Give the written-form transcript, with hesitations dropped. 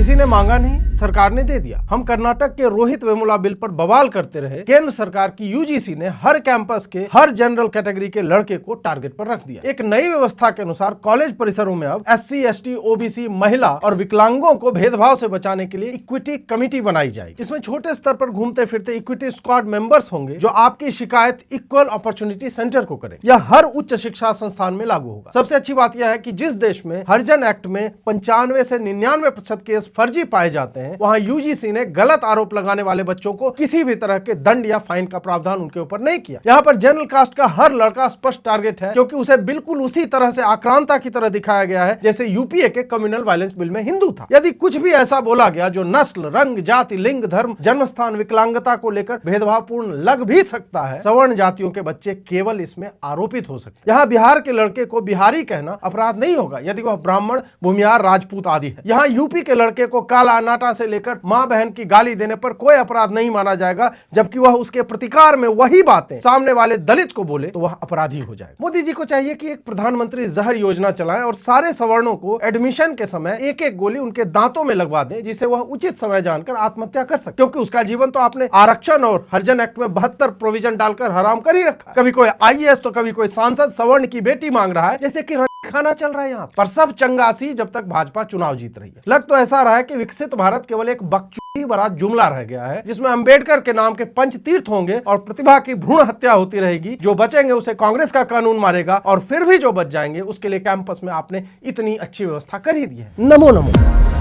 किसी ने मांगा नहीं, सरकार ने दे दिया। हम कर्नाटक के रोहित वेमुला बिल पर बवाल करते रहे, केंद्र सरकार की यूजीसी ने हर कैंपस के हर जनरल कैटेगरी के लड़के को टारगेट पर रख दिया। एक नई व्यवस्था के अनुसार कॉलेज परिसरों में अब SC, ST, OBC, महिला और विकलांगों को भेदभाव से बचाने के लिए इक्विटी कमेटी बनाई जाएगी। इसमें छोटे स्तर पर घूमते फिरते इक्विटी स्क्वाड मेंबर्स होंगे जो आपकी शिकायत इक्वल अपॉर्चुनिटी सेंटर को करें। यह हर उच्च शिक्षा संस्थान में लागू होगा। सबसे अच्छी बात यह है कि जिस देश में हरिजन एक्ट में 95 से 99% केस फर्जी पाए जाते हैं, वहां यूजीसी ने गलत आरोप लगाने वाले बच्चों को किसी भी तरह के दंड या फाइन का प्रावधान उनके ऊपर नहीं किया। यहाँ पर जनरल कास्ट का हर लड़का स्पष्ट टारगेट है, क्योंकि उसे बिल्कुल उसी तरह से आक्रांता की तरह दिखाया गया है जैसे यूपीए के कम्युनल वायलेंस बिल में हिंदू था। यदि कुछ भी ऐसा बोला गया जो नस्ल, रंग, जाति, लिंग, धर्म, जन्मस्थान, विकलांगता को लेकर भेदभावपूर्ण लग भी सकता है, सवर्ण जातियों के बच्चे केवल इसमें आरोपित हो सकते हैं। यहाँ बिहार के लड़के को बिहारी कहना अपराध नहीं होगा यदि वह ब्राह्मण, भूमिहार, राजपूत आदि है। यहाँ यूपी के लड़के को काला, नाटा से लेकर मां बहन की गाली देने पर कोई अपराध नहीं माना जाएगा, जबकि वह उसके प्रतिकार में वही बातें सामने वाले दलित को बोले तो वह अपराधी हो जाएगा। मोदी जी को चाहिए कि एक प्रधानमंत्री जहर योजना चलाएं और सारे सवर्णों को एडमिशन के समय एक एक गोली उनके दांतों में लगवा दें, जिसे वह उचित समय जानकर आत्महत्या कर सके, क्योंकि उसका जीवन तो आपने आरक्षण और हरिजन एक्ट में 72 प्रोविजन डालकर हराम कर ही रखा। कभी कोई IAS तो कभी कोई सांसद सवर्ण की बेटी मांग रहा है, जैसे कि खाना चल रहा है यहाँ पर। सब चंगासी जब तक भाजपा चुनाव जीत रही है। लग तो ऐसा रहा है कि विकसित भारत केवल एक बकचोदी भरा जुमला रह गया है, जिसमें अंबेडकर के नाम के पंच तीर्थ होंगे और प्रतिभा की भ्रूण हत्या होती रहेगी। जो बचेंगे उसे कांग्रेस का कानून मारेगा, और फिर भी जो बच जाएंगे उसके लिए कैंपस में आपने इतनी अच्छी व्यवस्था कर ही दी है। नमो नमो।